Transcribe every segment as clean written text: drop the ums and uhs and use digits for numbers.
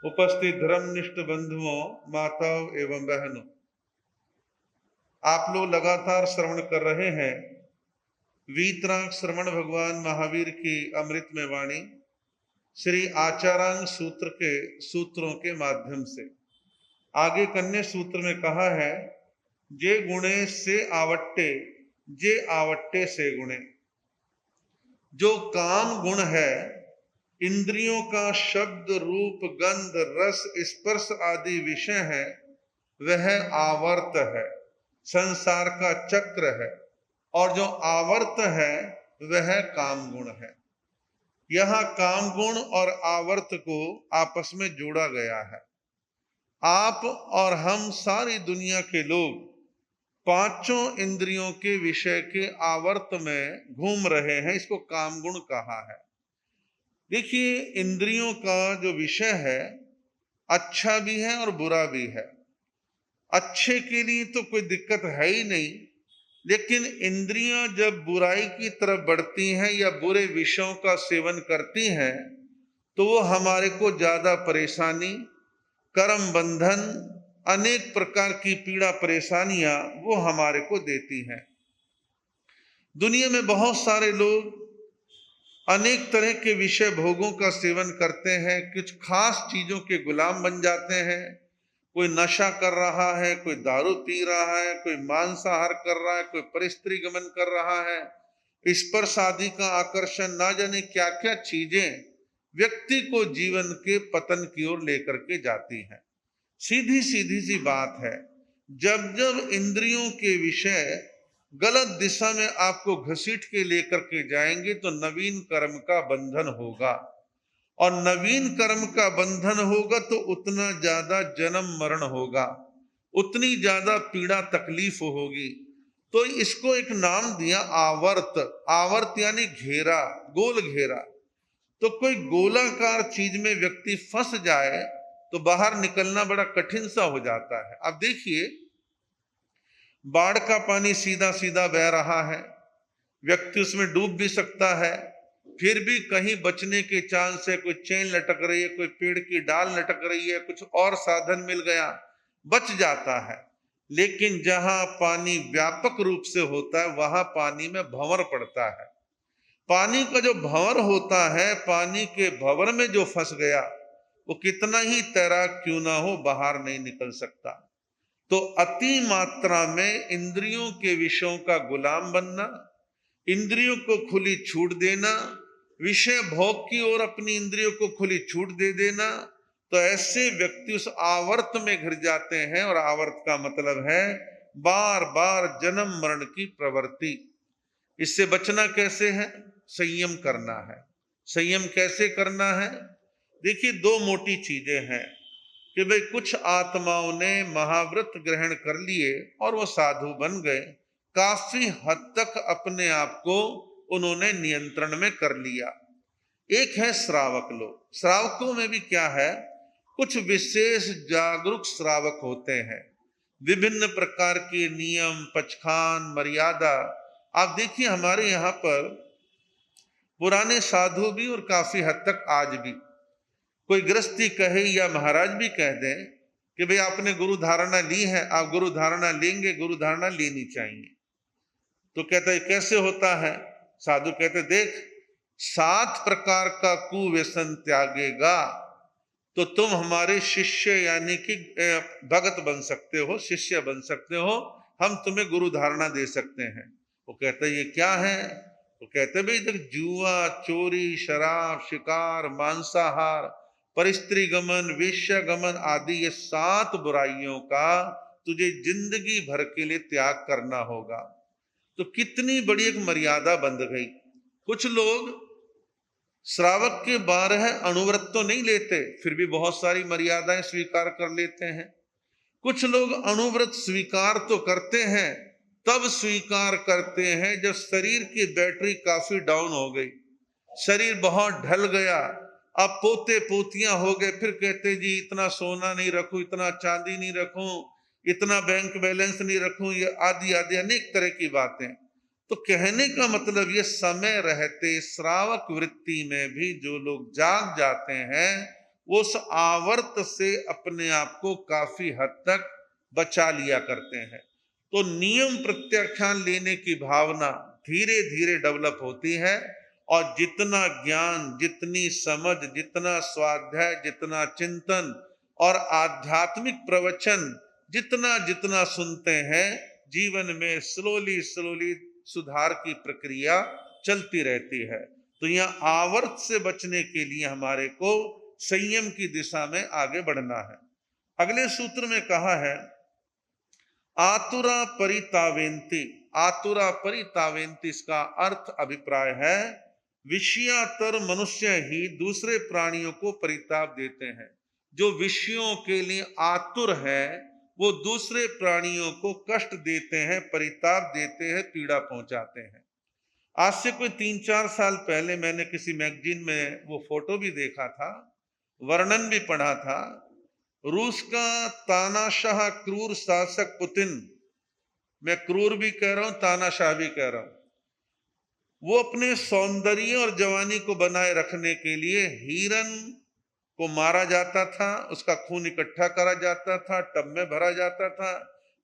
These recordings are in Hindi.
उपस्थित धर्मनिष्ठ बंधुओं, माताओं एवं बहनों, आप लोग लगातार श्रवण कर रहे हैं वीतराग श्रवण भगवान महावीर की अमृतमय वाणी श्री आचारांग सूत्र के सूत्रों के माध्यम से। आगे कन्या सूत्र में कहा है, जे गुणे से आवट्टे, जे आवट्टे से गुणे। जो काम गुण है, इंद्रियों का शब्द रूप गंध रस स्पर्श आदि विषय है, वह आवर्त है, संसार का चक्र है। और जो आवर्त है वह काम गुण है। यह काम गुण और आवर्त को आपस में जोड़ा गया है। आप और हम सारी दुनिया के लोग पांचों इंद्रियों के विषय के आवर्त में घूम रहे हैं। इसको काम गुण कहा है। देखिए, इंद्रियों का जो विषय है अच्छा भी है और बुरा भी है। अच्छे के लिए तो कोई दिक्कत है ही नहीं, लेकिन इंद्रियां जब बुराई की तरफ बढ़ती हैं या बुरे विषयों का सेवन करती हैं तो वो हमारे को ज्यादा परेशानी, कर्म बंधन, अनेक प्रकार की पीड़ा परेशानियां वो हमारे को देती हैं। दुनिया में बहुत सारे लोग अनेक तरह के विषय भोगों का सेवन करते हैं, कुछ खास चीजों के गुलाम बन जाते हैं। कोई नशा कर रहा है, कोई दारू पी रहा है, कोई मांसाहार कर रहा है, कोई परिस्त्री गमन कर रहा है। स्पर्श आदि का आकर्षण, ना जाने क्या क्या चीजें व्यक्ति को जीवन के पतन की ओर लेकर के जाती हैं। सीधी सीधी सी बात है, जब जब इंद्रियों के विषय गलत दिशा में आपको घसीट के लेकर के जाएंगे तो नवीन कर्म का बंधन होगा, और नवीन कर्म का बंधन होगा तो उतना ज्यादा जन्म मरण होगा, उतनी ज्यादा पीड़ा तकलीफ होगी। तो इसको एक नाम दिया आवर्त। आवर्त यानी घेरा, गोल घेरा। तो कोई गोलाकार चीज में व्यक्ति फंस जाए तो बाहर निकलना बड़ा कठिन सा हो जाता है। अब देखिए, बाढ़ का पानी सीधा सीधा बह रहा है, व्यक्ति उसमें डूब भी सकता है, फिर भी कहीं बचने के चांस है। कोई चेन लटक रही है, कोई पेड़ की डाल लटक रही है, कुछ और साधन मिल गया, बच जाता है। लेकिन जहां पानी व्यापक रूप से होता है वहां पानी में भंवर पड़ता है। पानी का जो भंवर होता है, पानी के भंवर में जो फंस गया वो कितना ही तैराक क्यों ना हो, बाहर नहीं निकल सकता। तो अति मात्रा में इंद्रियों के विषयों का गुलाम बनना, इंद्रियों को खुली छूट देना, विषय भोग की ओर अपनी इंद्रियों को खुली छूट दे देना, तो ऐसे व्यक्ति उस आवर्त में घिर जाते हैं। और आवर्त का मतलब है बार बार जन्म मरण की प्रवृत्ति। इससे बचना कैसे है? संयम करना है। संयम कैसे करना है? देखिए, दो मोटी चीजें हैं कि भाई कुछ आत्माओं ने महाव्रत ग्रहण कर लिए और वो साधु बन गए, काफी हद तक अपने आप को उन्होंने नियंत्रण में कर लिया। एक है श्रावक लोग। श्रावकों में भी क्या है, कुछ विशेष जागरूक श्रावक होते हैं, विभिन्न प्रकार के नियम, पचखान, मर्यादा। आप देखिए, हमारे यहाँ पर पुराने साधु भी और काफी हद तक आज भी कोई गृहस्थी कहे या महाराज भी कह दें कि भाई आपने गुरु धारणा ली है, आप गुरु धारणा लेंगे, गुरु धारणा लेनी चाहिए। तो कहता है कैसे होता है? साधु कहते देख, 7 प्रकार का कुव्यसन त्यागेगा तो तुम हमारे शिष्य यानी कि भगत बन सकते हो, शिष्य बन सकते हो, हम तुम्हें गुरु धारणा दे सकते हैं। वो कहते ये क्या है? वो कहते भाई देख, जुआ, चोरी, शराब, शिकार, मांसाहार, परिस्त्री गमन, वेश्या गमन आदि ये 7 बुराइयों का तुझे जिंदगी भर के लिए त्याग करना होगा। तो कितनी बड़ी एक मर्यादा बंध गई। कुछ लोग श्रावक के 12 अणुव्रत तो नहीं लेते, फिर भी बहुत सारी मर्यादाएं स्वीकार कर लेते हैं। कुछ लोग अणुव्रत स्वीकार तो करते हैं, तब स्वीकार करते हैं जब शरीर की बैटरी काफी डाउन हो गई, शरीर बहुत ढल गया, अब पोते पोतियां हो गए, फिर कहते जी इतना सोना नहीं रखूं, इतना चांदी नहीं रखूं, इतना बैंक बैलेंस नहीं रखूं, ये आदि आदि अनेक तरह की बातें। तो कहने का मतलब ये, समय रहते श्रावक वृत्ति में भी जो लोग जाग जाते हैं वो उस आवर्त से अपने आप को काफी हद तक बचा लिया करते हैं। तो नियम प्रत्याख्यान लेने की भावना धीरे धीरे डेवलप होती है, और जितना ज्ञान, जितनी समझ, जितना स्वाध्याय, जितना चिंतन और आध्यात्मिक प्रवचन जितना जितना सुनते हैं, जीवन में स्लोली स्लोली सुधार की प्रक्रिया चलती रहती है। तो यहाँ आवर्त से बचने के लिए हमारे को संयम की दिशा में आगे बढ़ना है। अगले सूत्र में कहा है आतुरा परितावेंति। आतुरा परितावेंति इसका अर्थ अभिप्राय है विषयातर मनुष्य ही दूसरे प्राणियों को परिताप देते हैं। जो विषयों के लिए आतुर है वो दूसरे प्राणियों को कष्ट देते हैं, परिताप देते हैं, पीड़ा पहुंचाते हैं। आज से कोई 3-4 साल पहले मैंने किसी मैगजीन में वो फोटो भी देखा था, वर्णन भी पढ़ा था। रूस का तानाशाह क्रूर शासक पुतिन, मैं क्रूर भी कह रहा हूं, तानाशाह भी कह रहा हूं, वो अपने सौंदर्य और जवानी को बनाए रखने के लिए हिरन को मारा जाता था, उसका खून इकट्ठा करा जाता था, टब में भरा जाता था,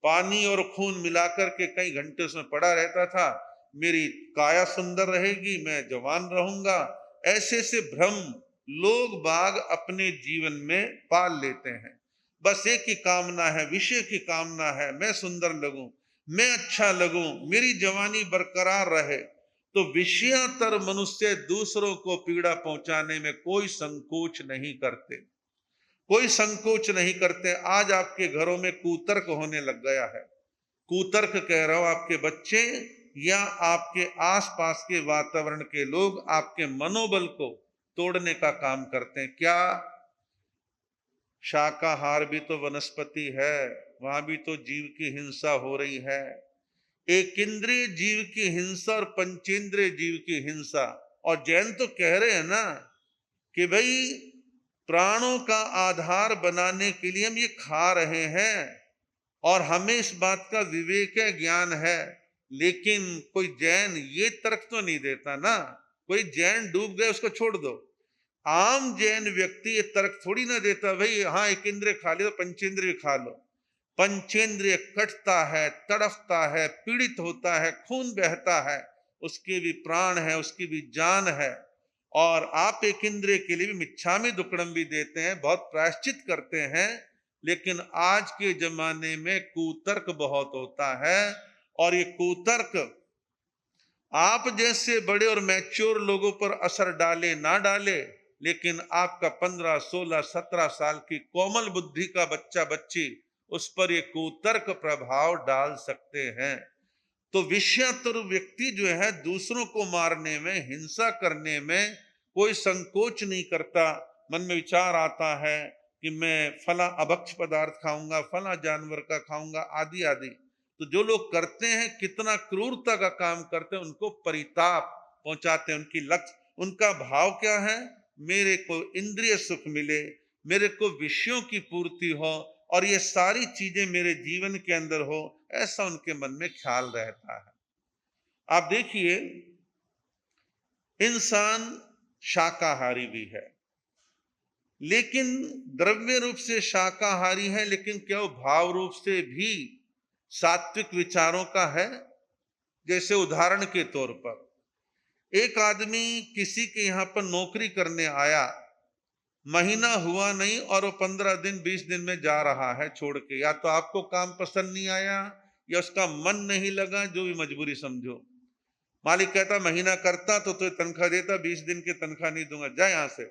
पानी और खून मिलाकर के कई घंटे उसमें पड़ा रहता था। मेरी काया सुंदर रहेगी, मैं जवान रहूंगा, ऐसे से भ्रम लोग बाग अपने जीवन में पाल लेते हैं। बस एक ही कामना है, विषय की कामना है, मैं सुंदर लगूं, मैं अच्छा लगूं, मेरी जवानी बरकरार रहे। तो विषयातर मनुष्य दूसरों को पीड़ा पहुंचाने में कोई संकोच नहीं करते, कोई संकोच नहीं करते। आज आपके घरों में कुतर्क होने लग गया है। कुतर्क कह रहा हूं, आपके बच्चे या आपके आसपास के वातावरण के लोग आपके मनोबल को तोड़ने का काम करते हैं। क्या शाकाहार भी तो वनस्पति है, वहां भी तो जीव की हिंसा हो रही है। एक इंद्रिय जीव की हिंसा और पंचेंद्रिय जीव की हिंसा। और जैन तो कह रहे हैं ना कि भाई प्राणों का आधार बनाने के लिए हम ये खा रहे हैं और हमें इस बात का विवेक है, ज्ञान है। लेकिन कोई जैन ये तर्क तो नहीं देता ना, कोई जैन डूब गए उसको छोड़ दो। आम जैन व्यक्ति ये तर्क थोड़ी ना देता भाई हाँ एक इंद्रिय खा लो तो पंचेंद्रिय खा लो। पंचेंद्रिय कटता है, तड़फता है, पीड़ित होता है, खून बहता है, उसके भी प्राण है, उसकी भी जान है। और आप एक इंद्रिय के लिए भी मिच्छामि दुक्कडम भी देते हैं, बहुत प्रायश्चित करते हैं। लेकिन आज के जमाने में कुतर्क बहुत होता है, और ये कुतर्क आप जैसे बड़े और मैच्योर लोगों पर असर डाले ना डाले, लेकिन आपका 15, 16, 17 साल की कोमल बुद्धि का बच्चा बच्ची उस पर ये कुतर्क प्रभाव डाल सकते हैं। तो विषयातुर व्यक्ति जो है दूसरों को मारने में, हिंसा करने में कोई संकोच नहीं करता। मन में विचार आता है कि मैं फला अभक्ष पदार्थ खाऊंगा, फला जानवर का खाऊंगा, आदि आदि। तो जो लोग करते हैं कितना क्रूरता का काम करते हैं, उनको परिताप पहुंचाते हैं। उनकी लक्ष्य, उनका भाव क्या है? मेरे को इंद्रिय सुख मिले, मेरे को विषयों की पूर्ति हो और ये सारी चीजें मेरे जीवन के अंदर हो, ऐसा उनके मन में ख्याल रहता है। आप देखिए इंसान शाकाहारी भी है, लेकिन द्रव्य रूप से शाकाहारी है, लेकिन क्या वो भाव रूप से भी सात्विक विचारों का है? जैसे उदाहरण के तौर पर एक आदमी किसी के यहां पर नौकरी करने आया, महीना हुआ नहीं और वो 15 दिन 20 दिन में जा रहा है छोड़ के। या तो आपको काम पसंद नहीं आया या उसका मन नहीं लगा, जो भी मजबूरी समझो। मालिक कहता महीना करता तो तुझे तनख्वाह देता, 20 दिन की तनख्वाह नहीं दूंगा, जा यहां से।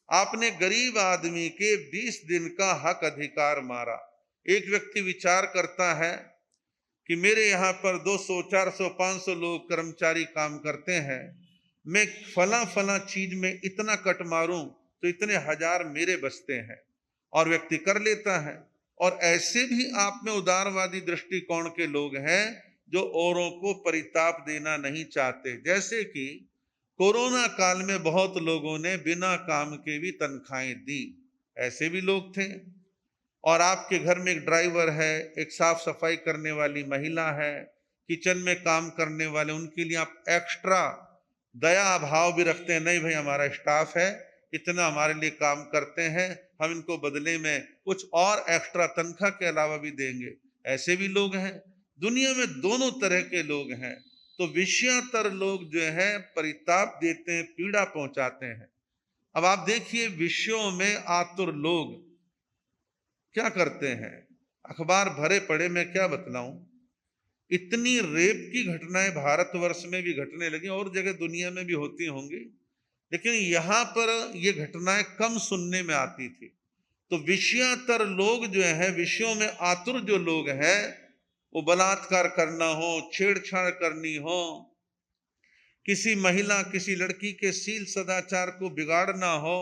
आपने गरीब आदमी के 20 दिन का हक अधिकार मारा। एक व्यक्ति विचार करता है कि मेरे यहाँ पर 200, 400, 500 लोग कर्मचारी काम करते हैं, मैं फला फला चीज में इतना कट मारूं तो इतने हजार मेरे बचते हैं, और व्यक्ति कर लेता है। और ऐसे भी आप में उदारवादी दृष्टिकोण के लोग हैं जो औरों को परिताप देना नहीं चाहते। जैसे कि कोरोना काल में बहुत लोगों ने बिना काम के भी तनख्वाहें दी, ऐसे भी लोग थे। और आपके घर में एक ड्राइवर है, एक साफ सफाई करने वाली महिला है, किचन में काम करने वाले, उनके लिए आप एक्स्ट्रा दया भाव भी रखते हैं। नहीं भाई हमारा स्टाफ है, इतना हमारे लिए काम करते हैं, हम इनको बदले में कुछ और एक्स्ट्रा तनख्वाह के अलावा भी देंगे। ऐसे भी लोग हैं। दुनिया में दोनों तरह के लोग हैं। तो विषयातर लोग जो है परिताप देते हैं, पीड़ा पहुंचाते हैं। अब आप देखिए, विषयों में आतुर लोग क्या करते हैं। अखबार भरे पड़े, मैं क्या बतलाऊं। इतनी रेप की घटनाएं भारतवर्ष में भी घटने लगी, और जगह दुनिया में भी होती होंगी, लेकिन यहां पर ये घटनाएं कम सुनने में आती थी। तो विषयातर लोग जो है, विषयों में आतुर जो लोग हैं, वो बलात्कार करना हो, छेड़छाड़ करनी हो, किसी महिला किसी लड़की के शील सदाचार को बिगाड़ना हो,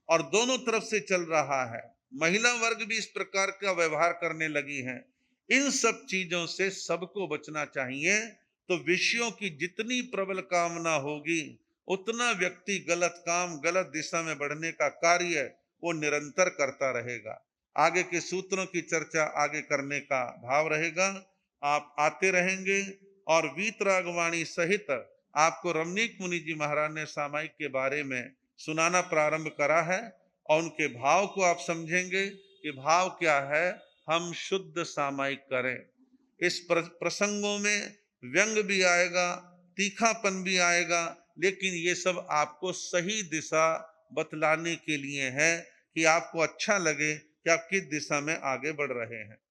और दोनों तरफ से चल रहा है। महिला वर्ग भी इस प्रकार का व्यवहार करने लगी है। इन सब चीजों से सबको बचना चाहिए। तो विषयों की जितनी प्रबल कामना होगी, उतना व्यक्ति गलत काम, गलत दिशा में बढ़ने का कार्य वो निरंतर करता रहेगा। आगे के सूत्रों की चर्चा आगे करने का भाव रहेगा। आप आते रहेंगे, और वीतरागवाणी सहित आपको रमणीक मुनि जी महाराज ने सामायिक के बारे में सुनाना प्रारंभ करा है, और उनके भाव को आप समझेंगे कि भाव क्या है। हम शुद्ध सामायिक करें। इस प्रसंगों में व्यंग भी आएगा, तीखापन भी आएगा, लेकिन ये सब आपको सही दिशा बतलाने के लिए है कि आपको अच्छा लगे कि आप किस दिशा में आगे बढ़ रहे हैं।